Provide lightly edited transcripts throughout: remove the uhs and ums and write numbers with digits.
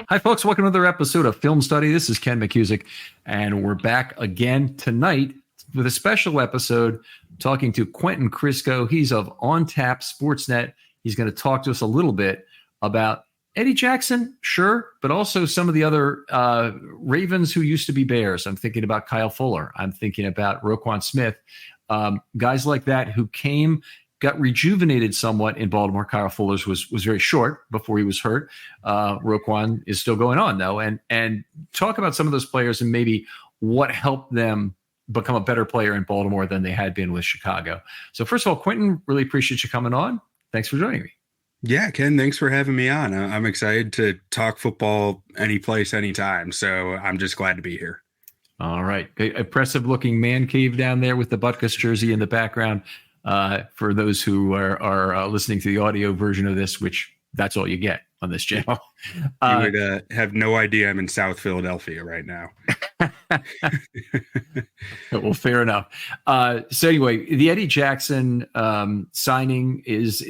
Hi, folks. Welcome to another episode of Film Study. This is Ken McCusick, and we're back again tonight with a special episode talking to Quentin Crisco. He's of On Tap Sportsnet. He's going to talk to us a little bit about Eddie Jackson, sure, but also some of the other Ravens who used to be Bears. I'm thinking about Kyle Fuller. I'm thinking about Roquan Smith. Guys like that who got rejuvenated somewhat in Baltimore. Kyle Fuller's was very short before he was hurt. Roquan is still going on, though. And talk about some of those players and maybe what helped them become a better player in Baltimore than they had been with Chicago. So first of all, Quentin, really appreciate you coming on. Thanks for joining me. Yeah, Ken, thanks for having me on. I'm excited to talk football any place, anytime. So I'm just glad to be here. All right. Impressive looking man cave down there with the Butkus jersey in the background. For those who are listening to the audio version of this, which that's all you get on this channel. You would have no idea I'm in South Philadelphia right now. Well, fair enough. So anyway, the Eddie Jackson signing is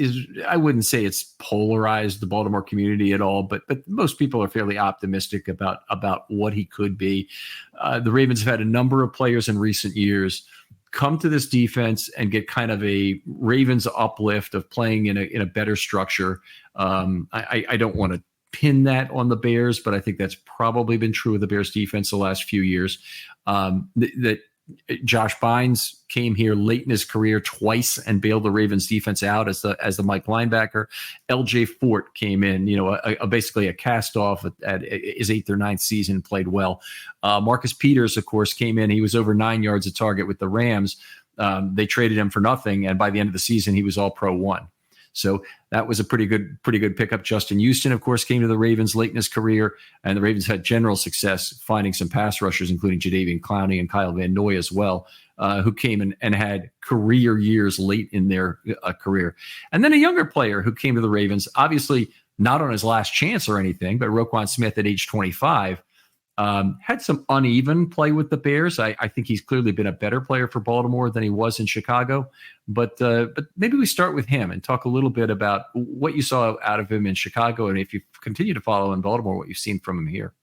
I wouldn't say it's polarized the Baltimore community at all, but most people are fairly optimistic about what he could be. The Ravens have had a number of players in recent years come to this defense and get kind of a Ravens uplift of playing in a better structure. I don't want to pin that on the Bears, but I think that's probably been true of the Bears defense the last few years. That Josh Bynes came here late in his career twice and bailed the Ravens defense out as the Mike linebacker. LJ Fort came in, basically a cast off at his 8th or 9th season, played well. Marcus Peters, of course, came in. He was over 9 yards a target with the Rams. They traded him for nothing, and by the end of the season, he was all Pro 1. So that was a pretty good pickup. Justin Houston, of course, came to the Ravens late in his career, and the Ravens had general success finding some pass rushers, including Jadeveon Clowney and Kyle Van Noy as well, who came and had career years late in their career. And then a younger player who came to the Ravens, obviously not on his last chance or anything, but Roquan Smith at age 25, had some uneven play with the Bears. I think he's clearly been a better player for Baltimore than he was in Chicago. But maybe we start with him and talk a little bit about what you saw out of him in Chicago, and if you continue to follow in Baltimore, what you've seen from him here.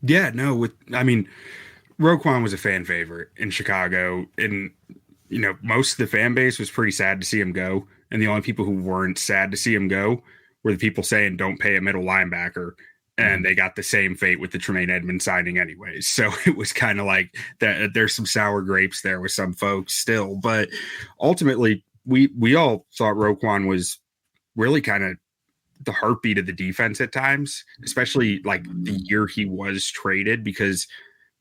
Yeah, no, Roquan was a fan favorite in Chicago, and most of the fan base was pretty sad to see him go, and the only people who weren't sad to see him go were the people saying don't pay a middle linebacker. And they got the same fate with the Tremaine Edmonds signing anyways. So it was kind of like that. There's some sour grapes there with some folks still. But ultimately, we all thought Roquan was really kind of the heartbeat of the defense at times, especially like the year he was traded, because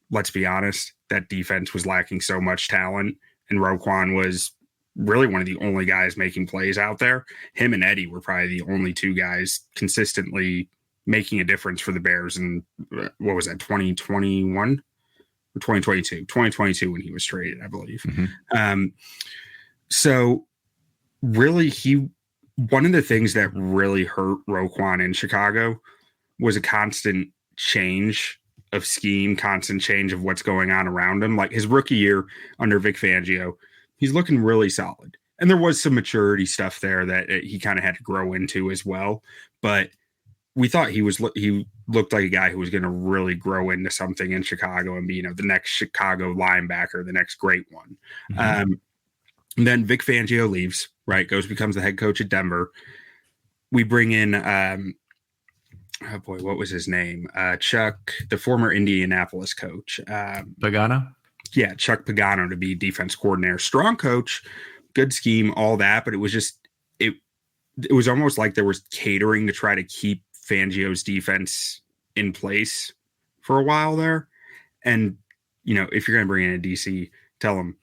let's be honest, that defense was lacking so much talent. And Roquan was really one of the only guys making plays out there. Him and Eddie were probably the only two guys consistently making a difference for the Bears in, what was that, 2021 or 2022? 2022 when he was traded, I believe. Mm-hmm. So really, one of the things that really hurt Roquan in Chicago was a constant change of scheme, constant change of what's going on around him. Like his rookie year under Vic Fangio, he's looking really solid. And there was some maturity stuff there that he kind of had to grow into as well. But we thought he looked like a guy who was going to really grow into something in Chicago and be, the next Chicago linebacker, the next great one. Mm-hmm. Then Vic Fangio leaves, right? Becomes the head coach at Denver. We bring in, what was his name? Chuck, the former Indianapolis coach. Pagano? Yeah, Chuck Pagano to be defense coordinator. Strong coach, good scheme, all that. But it was just, it was almost like there was catering to try to keep Fangio's defense in place for a while there. And, if you're going to bring in a DC, tell them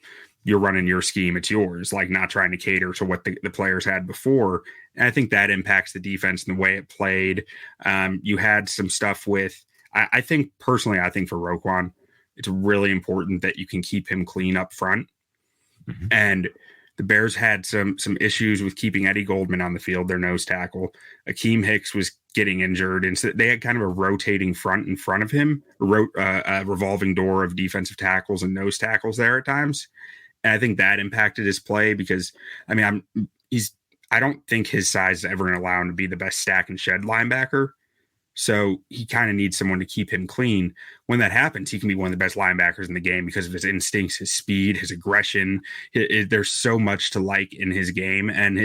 you're running your scheme. It's yours, like not trying to cater to what the players had before. And I think that impacts the defense and the way it played. You had some stuff with, I think for Roquan, it's really important that you can keep him clean up front. Mm-hmm. And the Bears had some issues with keeping Eddie Goldman on the field, their nose tackle. Akeem Hicks was getting injured, and so they had kind of a rotating front in front of him, a revolving door of defensive tackles and nose tackles there at times. And I think that impacted his play because, I don't think his size is ever going to allow him to be the best stack and shed linebacker, So he kind of needs someone to keep him clean. When that happens, he can be one of the best linebackers in the game because of his instincts, his speed, his aggression. There's so much to like in his game, and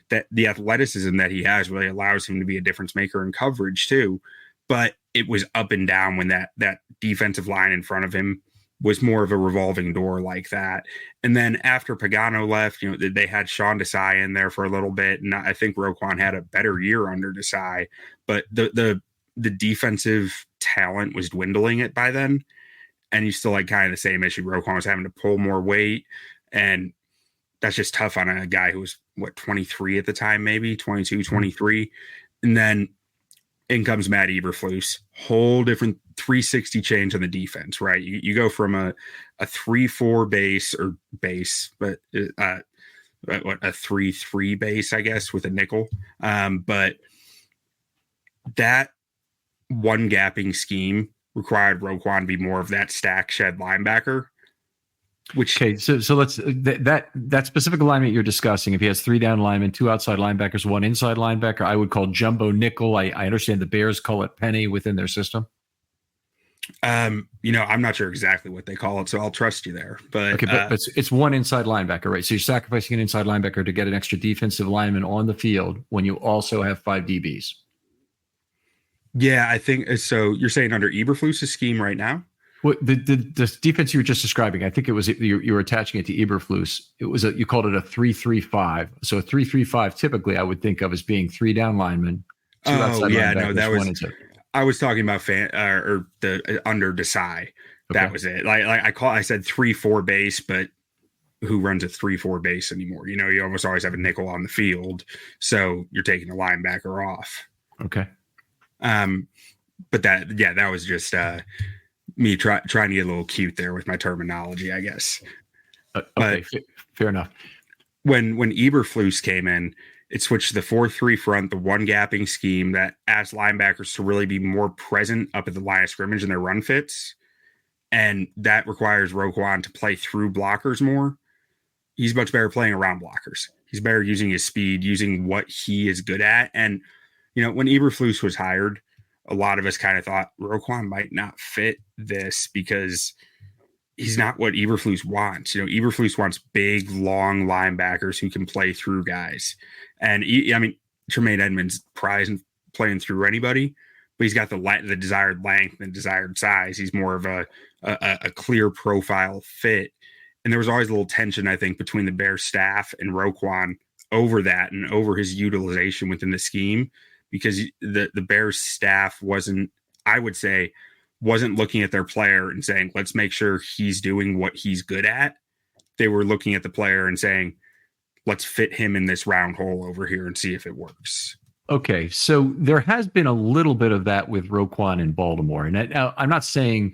the athleticism that he has really allows him to be a difference maker in coverage too. But it was up and down when that defensive line in front of him was more of a revolving door like that. And then after Pagano left, they had Sean Desai in there for a little bit, and I think Roquan had a better year under Desai, but the defensive talent was dwindling it by then. And you still had kind of the same issue. Roquan was having to pull more weight, and that's just tough on a guy who was 23 at the time, maybe 22, 23. And then in comes Matt Eberflus, whole different 360 change on the defense, right? You go from a 3-4 base, but a 3-3 base, I guess, with a nickel. But that one gapping scheme required Roquan to be more of that stack shed linebacker. So let's that specific alignment you're discussing. If he has 3 down linemen, 2 outside linebackers, 1 inside linebacker, I would call jumbo nickel. I understand the Bears call it penny within their system. I'm not sure exactly what they call it, so I'll trust you there. But okay, but it's 1 inside linebacker, right? So you're sacrificing an inside linebacker to get an extra defensive lineman on the field when you also have 5 DBs. Yeah, I think so. You're saying under Eberflus's scheme right now? Well, the defense you were just describing, I think it was you were attaching it to Eberflus. It was you called it a 3-3-5. So a 3-3-5 typically I would think of as being 3 down linemen, 2 outside linebackers, no, that was 1 inside. I was talking about or the under Desai. Okay. That was it. I said 3-4 base, but who runs a 3-4 base anymore? You almost always have a nickel on the field, so you're taking a linebacker off. Okay. But that was just me trying to get a little cute there with my terminology, I guess. Okay, fair enough. When Eberflus came in, it switched to the 4-3 front, the 1 gapping scheme that asked linebackers to really be more present up at the line of scrimmage in their run fits. And that requires Roquan to play through blockers more. He's much better playing around blockers. He's better using his speed, using what he is good at. And, when Eberflus was hired, a lot of us kind of thought Roquan might not fit this because he's not what Eberflus wants. Eberflus wants big, long linebackers who can play through guys. And Tremaine Edmonds prizes playing through anybody, but he's got the desired length and desired size. He's more of a clear profile fit. And there was always a little tension, I think, between the Bears staff and Roquan over that and over his utilization within the scheme, because the Bears staff wasn't looking at their player and saying, let's make sure he's doing what he's good at. They were looking at the player and saying, let's fit him in this round hole over here and see if it works. Okay, so there has been a little bit of that with Roquan in Baltimore. And I'm not saying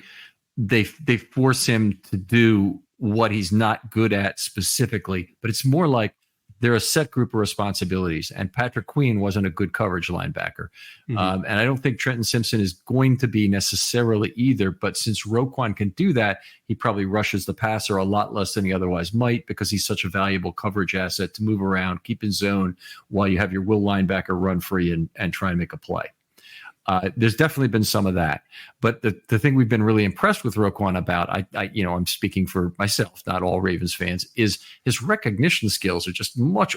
they force him to do what he's not good at specifically, but it's more like they're a set group of responsibilities. And Patrick Queen wasn't a good coverage linebacker. Mm-hmm. And I don't think Trenton Simpson is going to be necessarily either. But since Roquan can do that, he probably rushes the passer a lot less than he otherwise might, because he's such a valuable coverage asset to move around, keep in zone while you have your will linebacker run free and try and make a play. There's definitely been some of that, but the thing we've been really impressed with Roquan about, I'm speaking for myself, not all Ravens fans, is his recognition skills are just much,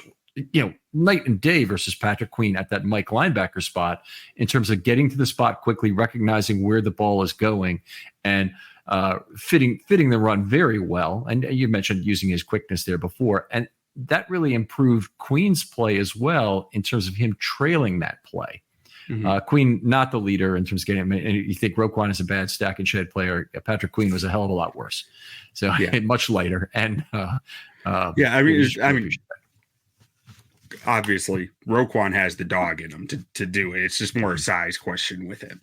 night and day versus Patrick Queen at that Mike linebacker spot in terms of getting to the spot quickly, recognizing where the ball is going, and fitting the run very well. And you mentioned using his quickness there before, and that really improved Queen's play as well in terms of him trailing that play. Mm-hmm. Queen, not the leader in terms of getting him. And you think Roquan is a bad stack and shed player. Patrick Queen was a hell of a lot worse. So much lighter. And obviously Roquan has the dog in him to do it. It's just more a size question with him.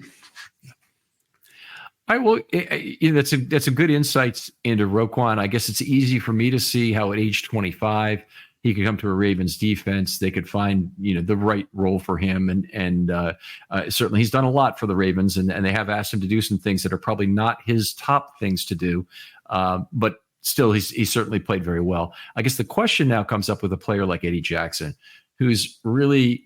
That's a good insight into Roquan. I guess it's easy for me to see how at age 25 he could come to a Ravens defense. They could find, the right role for him. And certainly he's done a lot for the Ravens, and they have asked him to do some things that are probably not his top things to do. But still, he's certainly played very well. I guess the question now comes up with a player like Eddie Jackson, who's really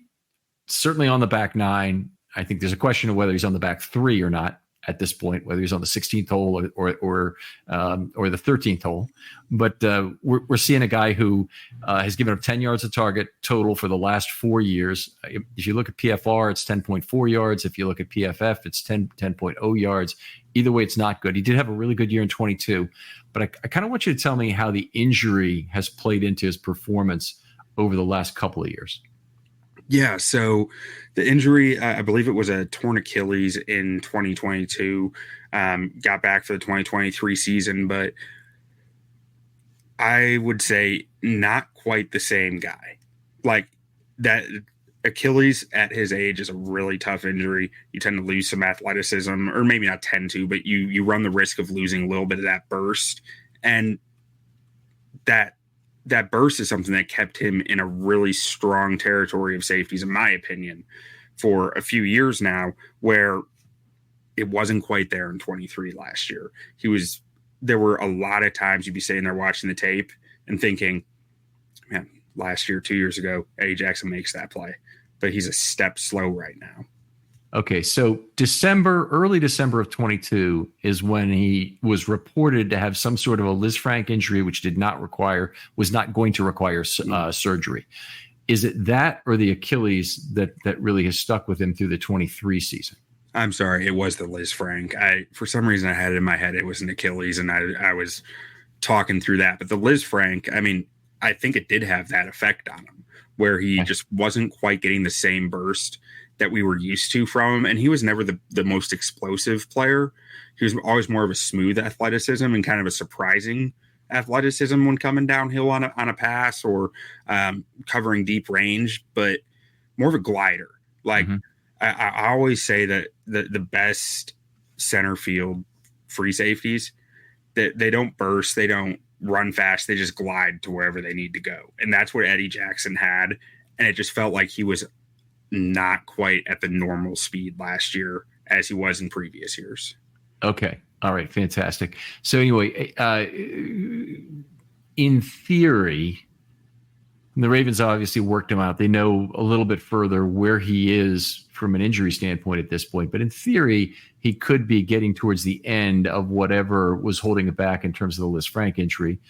certainly on the back nine. I think there's a question of whether he's on the back three or not at this point, whether he's on the 16th hole or the 13th hole. But we're seeing a guy who has given up 10 yards a target total for the last 4 years. If you look at PFR, it's 10.4 yards. If you look at PFF, it's 10.0 yards. Either way, it's not good. He did have a really good year in 22, but I kind of want you to tell me how the injury has played into his performance over the last couple of years. Yeah, so the injury, I believe it was a torn Achilles in 2022, got back for the 2023 season, but I would say not quite the same guy. Like that Achilles at his age is a really tough injury. You tend to lose some athleticism, or maybe not tend to, but you run the risk of losing a little bit of that burst. And that burst is something that kept him in a really strong territory of safeties, in my opinion, for a few years now, where it wasn't quite there in 23 last year. There were a lot of times you'd be sitting there watching the tape and thinking, man, last year, 2 years ago, Eddie Jackson makes that play, but he's a step slow right now. Okay, so early December of 22 is when he was reported to have some sort of a Liz Frank injury, which was not going to require surgery. Is it that or the Achilles that really has stuck with him through the 23 season? I'm sorry, it was the Liz Frank. For some reason, I had it in my head it was an Achilles, and I was talking through that. But the Liz Frank, I mean, I think it did have that effect on him, where he just wasn't quite getting the same burst that we were used to from him. And he was never the most explosive player. He was always more of a smooth athleticism and kind of a surprising athleticism when coming downhill on a pass or covering deep range, but more of a glider. Like I always say that the best center field free safeties, that they don't burst, they don't run fast, they just glide to wherever they need to go. And that's what Eddie Jackson had. And it just felt like he was not quite at the normal speed last year as he was in previous years. Okay. All right. Fantastic. So anyway, in theory, the Ravens obviously worked him out. They know a little bit further where he is from an injury standpoint at this point. But in theory, he could be getting towards the end of whatever was holding it back in terms of the Liz Frank injury.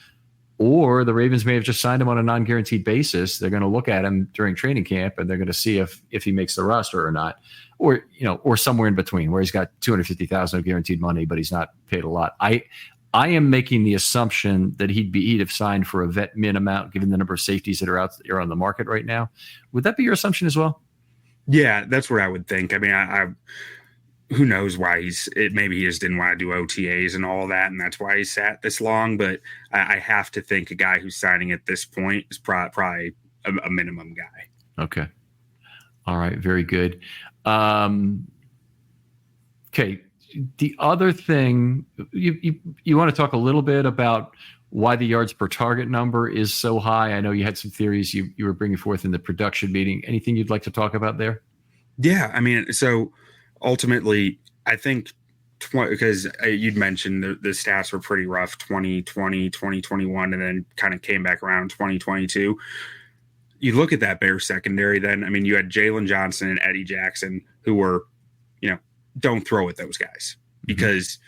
Or the Ravens may have just signed him on a non-guaranteed basis. They're going to look at him during training camp and they're going to see if he makes the roster or not, or somewhere in between where he's got $250,000 of guaranteed money, but he's not paid a lot. I am making the assumption that he'd have signed for a vet min amount given the number of safeties that are on the market right now. Would that be your assumption as well? Yeah, that's what I would think. I mean, I who knows why maybe he just didn't want to do OTAs and all that, and that's why he sat this long. But I have to think a guy who's signing at this point is probably a minimum guy. Okay. All right. Very good. Okay. The other thing, you want to talk a little bit about why the yards per target number is so high. I know you had some theories you were bringing forth in the production meeting. Anything you'd like to talk about there? Yeah. I mean, so ultimately, I think because you'd mentioned the stats were pretty rough, 2020, 2021, and then kind of came back around 2022. You look at that Bears secondary then, I mean, you had Jalen Johnson and Eddie Jackson who were, don't throw at those guys because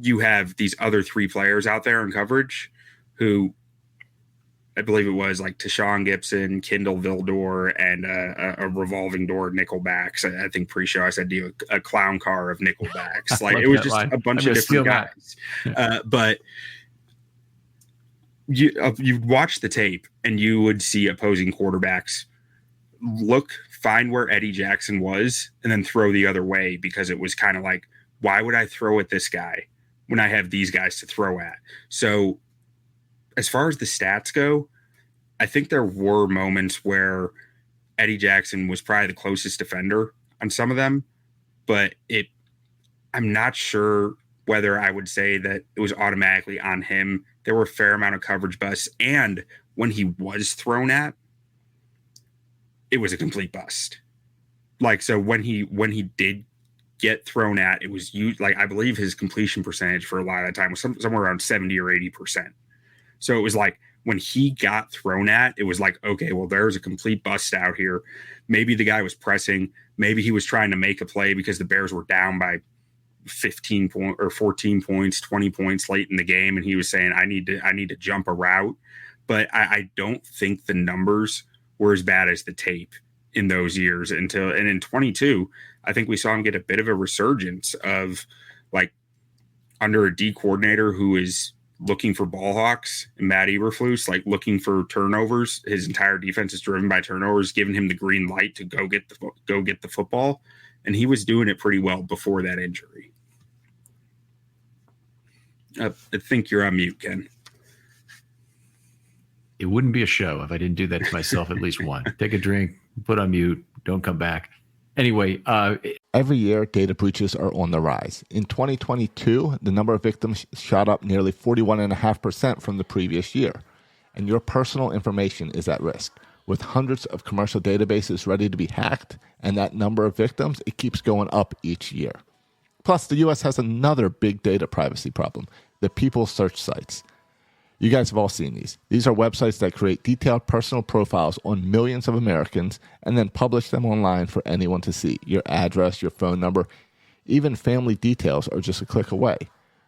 you have these other three players out there in coverage who I believe it was like Tashawn Gibson, Kendall Vildor, and a revolving door Nickelbacks. I think pre-show I said to you a clown car of Nickelbacks. Like it was just a bunch of different guys. But you'd watch the tape and you would see opposing quarterbacks find where Eddie Jackson was and then throw the other way because it was kind of like, why would I throw at this guy when I have these guys to throw at? So as far as the stats go, I think there were moments where Eddie Jackson was probably the closest defender on some of them, but I'm not sure whether I would say that it was automatically on him. There were a fair amount of coverage busts, and when he was thrown at, it was a complete bust. Like, so when he did get thrown at, it was like, I believe his completion percentage for a lot of the time was somewhere around 70 or 80%. So it was like, when he got thrown at, it was like, okay, well, there's a complete bust out here. Maybe the guy was pressing. Maybe he was trying to make a play because the Bears were down by 15 point or 14 points, 20 points late in the game. And he was saying, I need to jump a route. But I don't think the numbers were as bad as the tape in those years and in 22, I think we saw him get a bit of a resurgence of like under a D coordinator who is looking for ball hawks and Matt Eberflus, like looking for turnovers. His entire defense is driven by turnovers, giving him the green light to go get the football. And he was doing it pretty well before that injury. I think you're on mute, Ken. It wouldn't be a show if I didn't do that to myself at least one. Take a drink, put on mute, don't come back. Anyway. Every year, data breaches are on the rise. In 2022, the number of victims shot up nearly 41.5% from the previous year. And your personal information is at risk. With hundreds of commercial databases ready to be hacked, and that number of victims, it keeps going up each year. Plus, the U.S. has another big data privacy problem, the people search sites. You guys have all seen these. These are websites that create detailed personal profiles on millions of Americans and then publish them online for anyone to see. Your address, your phone number, even family details are just a click away.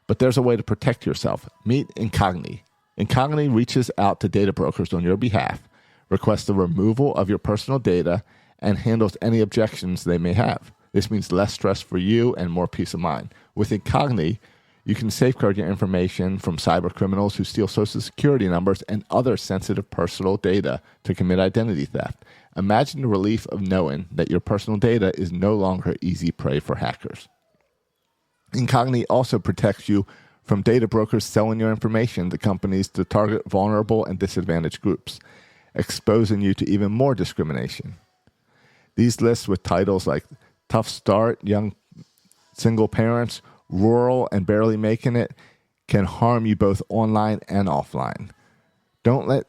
But there's a way to protect yourself. Meet Incogni. Incogni reaches out to data brokers on your behalf, requests the removal of your personal data, and handles any objections they may have. This means less stress for you and more peace of mind. With Incogni, you can safeguard your information from cyber criminals who steal social security numbers and other sensitive personal data to commit identity theft. Imagine the relief of knowing that your personal data is no longer easy prey for hackers. Incogni also protects you from data brokers selling your information to companies to target vulnerable and disadvantaged groups, exposing you to even more discrimination. These lists with titles like Tough Start, Young Single Parents, Rural, and Barely Making It can harm you both online and offline. Don't let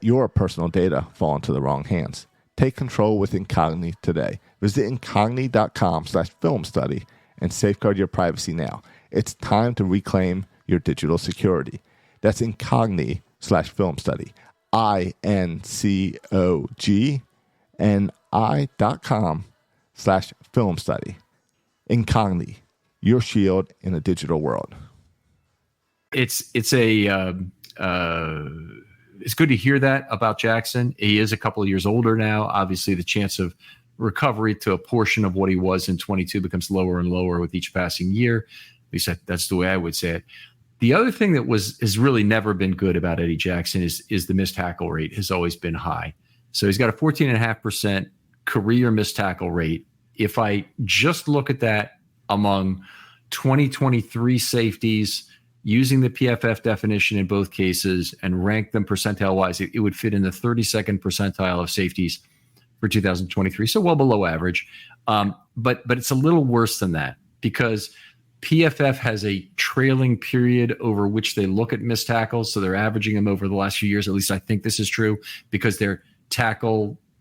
your personal data fall into the wrong hands. Take control with Incogni today. Visit incogni.com/film study and safeguard your privacy now. It's time to reclaim your digital security. That's Incogni/film study. INCOGNI.com/film study. Incogni, your shield in a digital world. It's good to hear that about Jackson. He is a couple of years older now. Obviously, the chance of recovery to a portion of what he was in 22 becomes lower and lower with each passing year. At least that's the way I would say it. The other thing that has really never been good about Eddie Jackson is the missed tackle rate has always been high. So he's got a 14.5% career missed tackle rate. If I just look at that among 2023 safeties using the PFF definition in both cases and rank them percentile-wise, it would fit in the 32nd percentile of safeties for 2023, so well below average. But it's a little worse than that because PFF has a trailing period over which they look at missed tackles, so they're averaging them over the last few years. At least I think this is true because their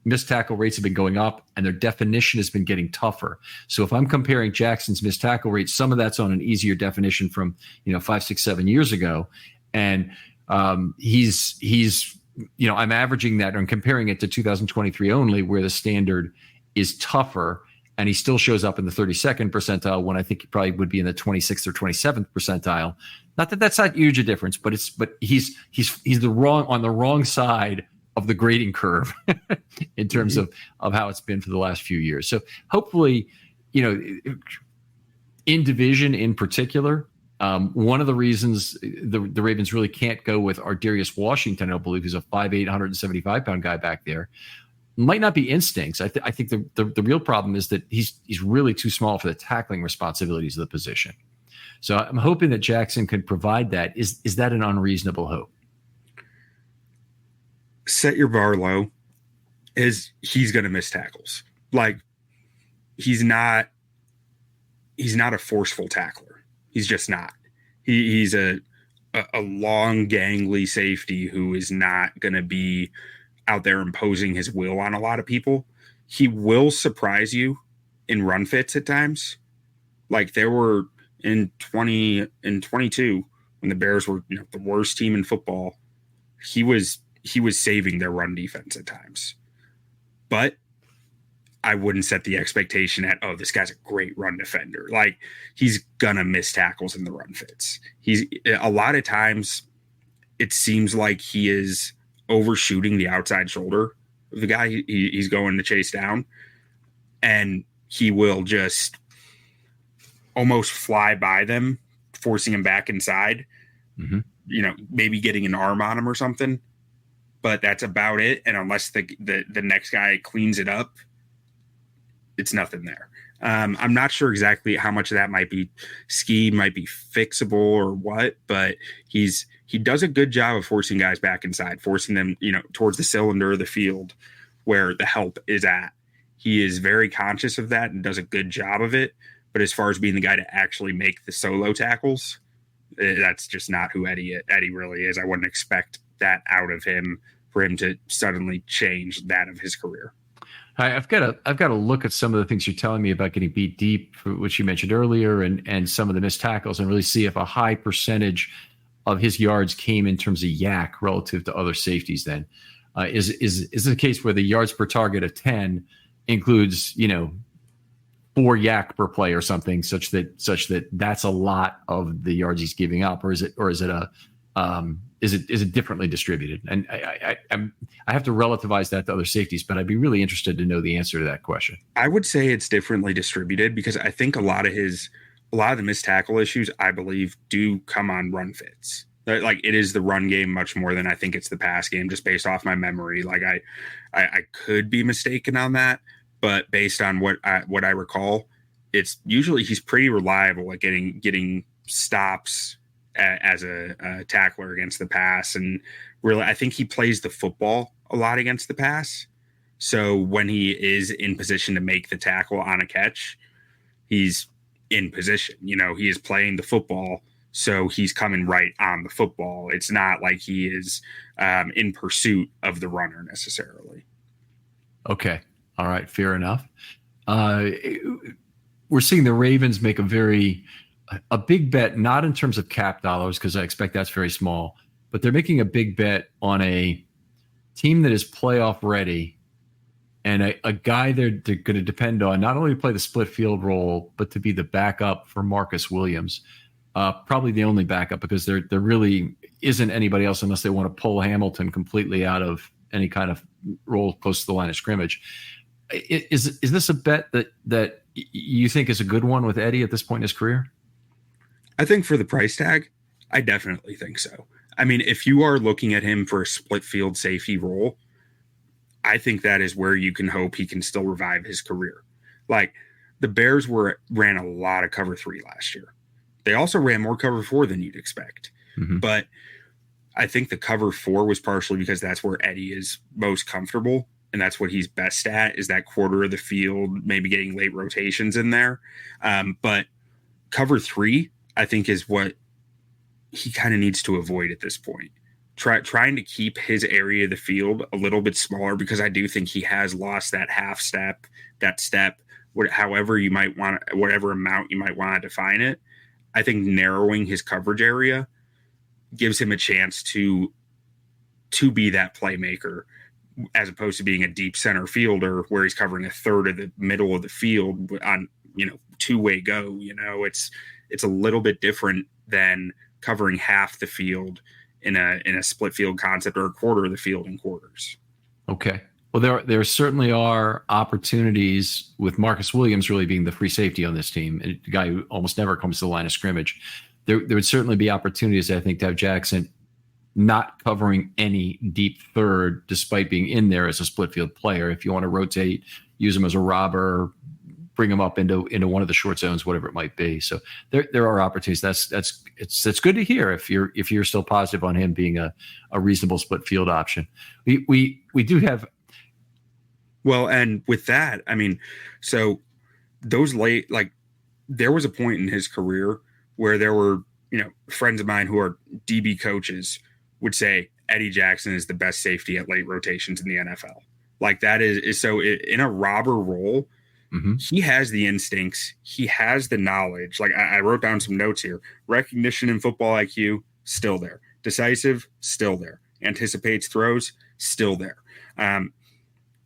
missed tackle rates have been going up and their definition has been getting tougher. So if I'm comparing Jackson's missed tackle rate, some of that's on an easier definition from 5, 6, 7 years ago. And he's I'm averaging that and comparing it to 2023 only, where the standard is tougher, and he still shows up in the 32nd percentile when I think he probably would be in the 26th or 27th percentile. Not that that's not huge a difference, but he's on the wrong side of the grading curve in terms of how it's been for the last few years. So hopefully, in division in particular, one of the reasons the Ravens really can't go with Ardarius Washington, I believe, who's a 5'8", 175-pound guy back there, might not be instincts. I think the real problem is that he's really too small for the tackling responsibilities of the position. So I'm hoping that Jackson can provide that. Is that an unreasonable hope? Set your bar low. He's going to miss tackles. Like he's not a forceful tackler. He's just not. He's a long, gangly safety who is not going to be out there imposing his will on a lot of people. He will surprise you in run fits at times. Like there were in 22, when the Bears were the worst team in football, he was saving their run defense at times. But I wouldn't set the expectation at, oh, this guy's a great run defender. Like, he's gonna miss tackles in the run fits. He's a lot of times it seems like he is overshooting the outside shoulder of the guy he's going to chase down, and he will just almost fly by them, forcing him back inside. Mm-hmm. Maybe getting an arm on him or something, but that's about it. And unless the next guy cleans it up, it's nothing there. I'm not sure exactly how much of that might be scheme, might be fixable or what, but he does a good job of forcing guys back inside, forcing them, towards the cylinder of the field where the help is at. He is very conscious of that and does a good job of it. But as far as being the guy to actually make the solo tackles, that's just not who Eddie really is. I wouldn't expect that out of him for him to suddenly change that of his career. I've got to look at some of the things you're telling me about getting beat deep, which you mentioned earlier, and some of the missed tackles, and really see if a high percentage of his yards came in terms of yak relative to other safeties. Then is it a case where the yards per target of 10 includes 4 yak per play or something, such that that's a lot of the yards he's giving up, or is it differently distributed? And I have to relativize that to other safeties, but I'd be really interested to know the answer to that question. I would say it's differently distributed because I think a lot of the missed tackle issues, I believe, do come on run fits. Like, it is the run game much more than I think it's the pass game, just based off my memory. Like, I could be mistaken on that, but based on what I recall, it's usually he's pretty reliable at getting stops as a tackler against the pass. And really, I think he plays the football a lot against the pass. So when he is in position to make the tackle on a catch, he's in position. He is playing the football, so he's coming right on the football. It's not like he is in pursuit of the runner necessarily. Okay. All right. Fair enough. We're seeing the Ravens make a big bet, not in terms of cap dollars, because I expect that's very small, but they're making a big bet on a team that is playoff ready and a guy they're going to depend on not only to play the split field role, but to be the backup for Marcus Williams. Probably the only backup, because there really isn't anybody else unless they want to pull Hamilton completely out of any kind of role close to the line of scrimmage. Is this a bet that you think is a good one with Eddie at this point in his career? I think for the price tag, I definitely think so. I mean, if you are looking at him for a split field safety role, I think that is where you can hope he can still revive his career. Like, the Bears ran a lot of cover 3 last year. They also ran more cover 4 than you'd expect. Mm-hmm. But I think the cover 4 was partially because that's where Eddie is most comfortable. And that's what he's best at, is that quarter of the field, maybe getting late rotations in there. But cover 3, I think, is what he kind of needs to avoid at this point. Trying to keep his area of the field a little bit smaller, because I do think he has lost that half step, that step, however you might want, whatever amount you might want to define it. I think narrowing his coverage area gives him a chance to be that playmaker, as opposed to being a deep center fielder where he's covering a third of the middle of the field on, two-way go. It's a little bit different than covering half the field in a split field concept, or a quarter of the field in quarters. Okay. Well, there certainly are opportunities with Marcus Williams really being the free safety on this team, a guy who almost never comes to the line of scrimmage. There would certainly be opportunities, I think, to have Jackson not covering any deep third, despite being in there as a split field player. If you want to rotate, use him as a robber, bring him up into one of the short zones, whatever it might be. So there are opportunities. That's good to hear if you're still positive on him being a reasonable split field option. We do have. Well, and with that, I mean, so those late, like, there was a point in his career where there were, friends of mine who are DB coaches would say Eddie Jackson is the best safety at late rotations in the NFL. Like, that is so in a robber role, Mm-hmm. He has the instincts. He has the knowledge. Like I wrote down some notes here. Recognition and football IQ, still there. Decisive, still there. Anticipates throws, still there.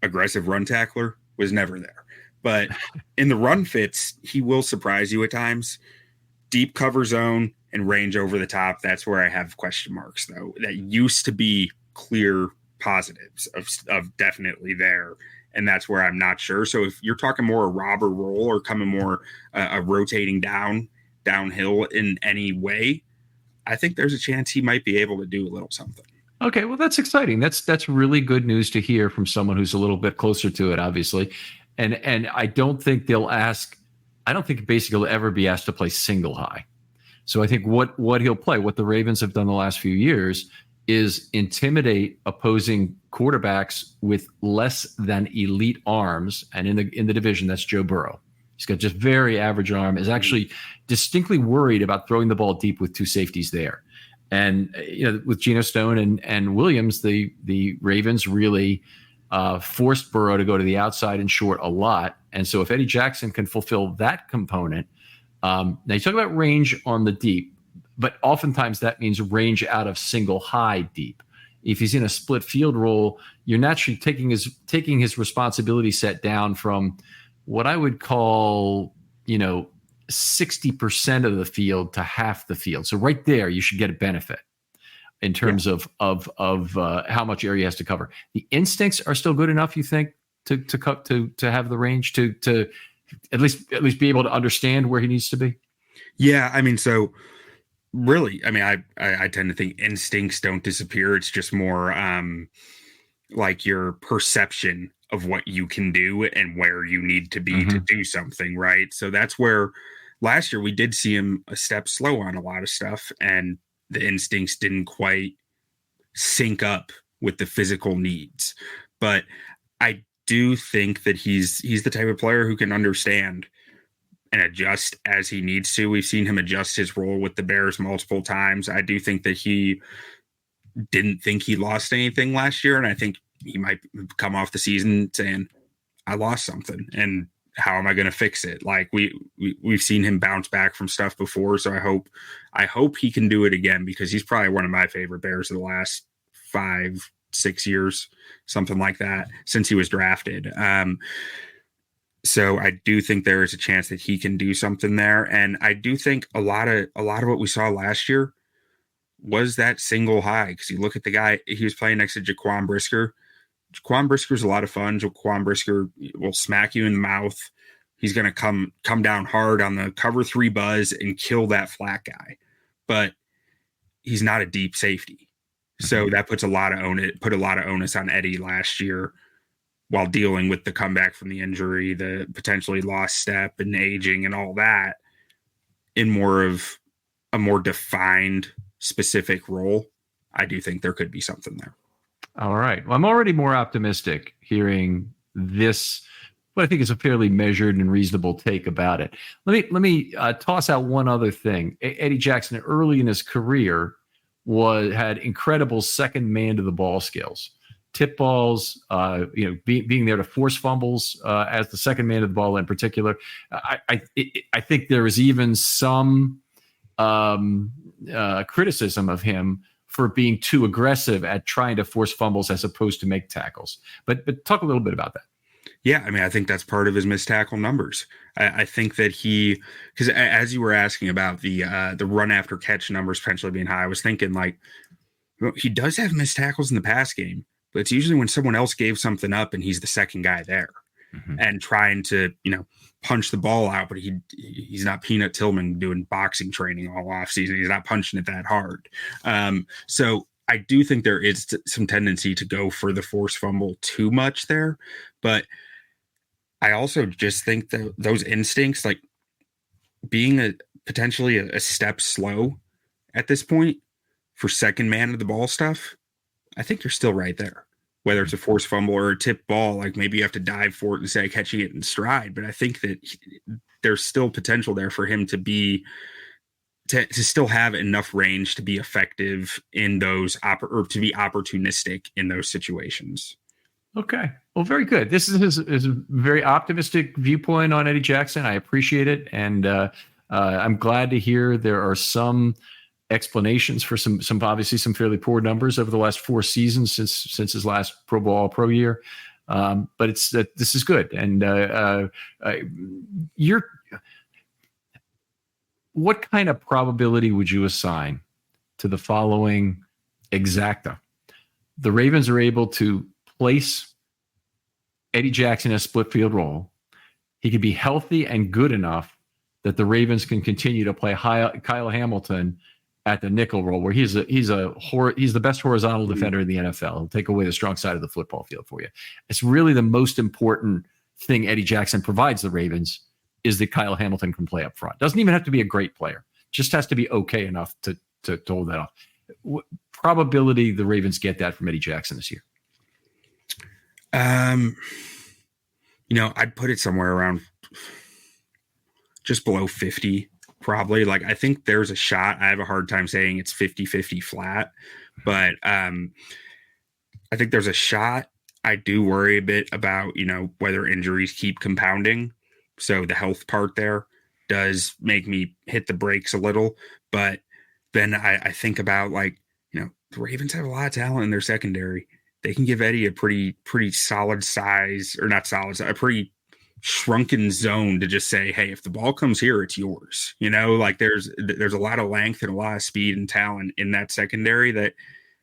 Aggressive run tackler was never there. But in the run fits, he will surprise you at times. Deep cover zone and range over the top, that's where I have question marks, though. That used to be clear positives of definitely there. And that's where I'm not sure. So if you're talking more a robber roll or coming more a rotating downhill in any way, I think there's a chance he might be able to do a little something. Okay, well, that's exciting. That's really good news to hear from someone who's a little bit closer to it, obviously. And I don't think they'll ask. I don't think basically he'll ever be asked to play single high. So I think what he'll play, what the Ravens have done the last few years, is intimidate opposing quarterbacks with less than elite arms. And in the division, that's Joe Burrow. He's got just very average arm. Is actually distinctly worried about throwing the ball deep with two safeties there. And with Geno Stone and Williams, the Ravens really forced Burrow to go to the outside and short a lot. And so if Eddie Jackson can fulfill that component, now you talk about range on the deep, but oftentimes that means range out of single high deep. If he's in a split field role, you're naturally taking his responsibility set down from what I would call, 60% of the field to half the field. So right there, you should get a benefit in terms of how much area he has to cover. The instincts are still good enough, you think, to have the range to at least be able to understand where he needs to be. Yeah, I mean, so really, I mean, I tend to think instincts don't disappear. It's just more like your perception of what you can do and where you need to be to do something, right? So that's where last year we did see him a step slow on a lot of stuff, and the instincts didn't quite sync up with the physical needs. But I do think that he's the type of player who can understand and adjust as he needs to. We've seen him adjust his role with the Bears multiple times. I do think that he didn't think he lost anything last year, and I think he might come off the season saying, I lost something, and how am I going to fix it? Like we've seen him bounce back from stuff before. So I hope he can do it again, because he's probably one of my favorite Bears of the last 5-6 years, something like that, since he was drafted. So I do think there is a chance that he can do something there. And I do think a lot of what we saw last year was that single high, because you look at the guy, he was playing next to Jaquan Brisker. Jaquan Brisker's a lot of fun. Jaquan Brisker will smack you in the mouth. He's going to come down hard on the cover 3 buzz and kill that flat guy. But he's not a deep safety. So that put a lot of onus on Eddie last year, while dealing with the comeback from the injury, the potentially lost step and aging and all that, in more of a more defined specific role. I do think there could be something there. All right. Well, I'm already more optimistic hearing this, what I think is a fairly measured and reasonable take about it. Let me toss out one other thing. Eddie Jackson, early in his career, had incredible second man to the ball skills, tip balls, being there to force fumbles as the second man to the ball in particular. I think there is even some criticism of him for being too aggressive at trying to force fumbles as opposed to make tackles. But talk a little bit about that. Yeah, I mean, I think that's part of his missed tackle numbers. I think that because as you were asking about the run after catch numbers potentially being high, I was thinking he does have missed tackles in the pass game, but it's usually when someone else gave something up and he's the second guy there and trying to, punch the ball out, but he's not Peanut Tillman doing boxing training all offseason. He's not punching it that hard. So I do think there is some tendency to go for the force fumble too much there, but I also just think that those instincts, like being potentially a step slow at this point for second man of the ball stuff, I think you're still right there. Whether it's a force fumble or a tip ball, like maybe you have to dive for it instead of catching it in stride. But I think that there's still potential there for him to still have enough range to be effective in those or to be opportunistic in those situations. Okay. Well, very good. This is a very optimistic viewpoint on Eddie Jackson. I appreciate it. And I'm glad to hear there are some explanations for some obviously some fairly poor numbers over the last 4 seasons since his last Pro Bowl All-Pro year. But it's this is good. And what kind of probability would you assign to the following exacta? The Ravens are able to place Eddie Jackson in a split field role. He could be healthy and good enough that the Ravens can continue to play Kyle Hamilton at the nickel role, where he's the best horizontal defender in the NFL. He'll take away the strong side of the football field for you. It's really the most important thing Eddie Jackson provides the Ravens is that Kyle Hamilton can play up front. Doesn't even have to be a great player. Just has to be okay enough to hold that off. Probability the Ravens get that from Eddie Jackson this year? I'd put it somewhere around just below 50, probably. Like, I think there's a shot. I have a hard time saying it's 50-50 flat, but I think there's a shot. I do worry a bit about, whether injuries keep compounding. So the health part there does make me hit the brakes a little. But then I think about, like, the Ravens have a lot of talent in their secondary. They can give Eddie a pretty solid size, or not solid, a pretty shrunken zone to just say, hey, if the ball comes here, it's yours. Like there's a lot of length and a lot of speed and talent in that secondary that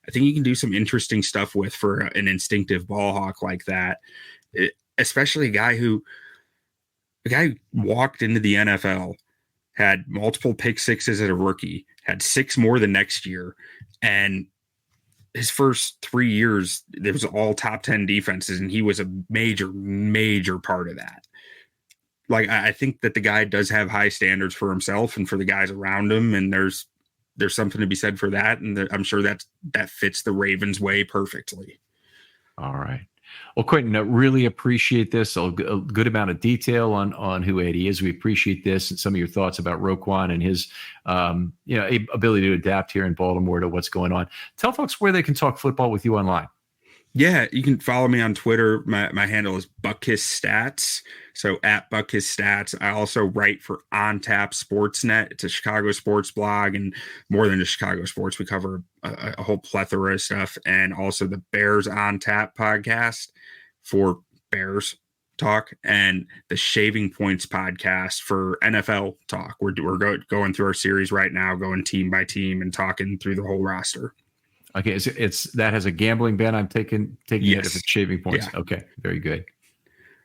I think you can do some interesting stuff with for an instinctive ball hawk like that. Especially a guy who walked into the NFL, had multiple pick sixes as a rookie, had 6 more the next year, and his first 3 years, there was all top 10 defenses, and he was a major part of that. Like, I think that the guy does have high standards for himself and for the guys around him, and there's something to be said for that, and I'm sure that fits the Ravens way perfectly. All right. Well, Quentin, I really appreciate this. A good amount of detail on who Eddie is. We appreciate this and some of your thoughts about Roquan and his ability to adapt here in Baltimore to what's going on. Tell folks where they can talk football with you online. Yeah, you can follow me on Twitter. My handle is BuckhissStats. So at BuckhissStats. I also write for On Tap Sportsnet. It's a Chicago sports blog, and more than just Chicago sports. We cover a whole plethora of stuff, and also the Bears On Tap podcast for Bears talk, and the Shaving Points podcast for NFL talk. We're going through our series right now, going team by team and talking through the whole roster. Okay, it's that has a gambling ban. I'm taking yes. It if it's Shaving Points. Yeah. Okay, very good.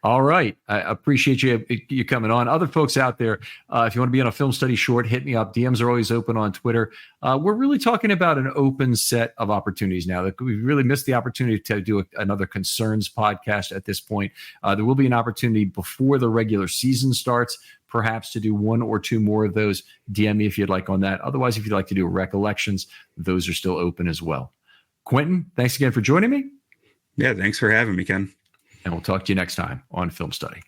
All right. I appreciate you coming on. Other folks out there, if you want to be on a film study short, hit me up. DMs are always open on Twitter. We're really talking about an open set of opportunities now. We've really missed the opportunity to do another concerns podcast at this point. There will be an opportunity before the regular season starts, perhaps to do 1 or 2 more of those. DM me if you'd like on that. Otherwise, if you'd like to do recollections, those are still open as well. Quentin, thanks again for joining me. Yeah, thanks for having me, Ken. And we'll talk to you next time on Film Study.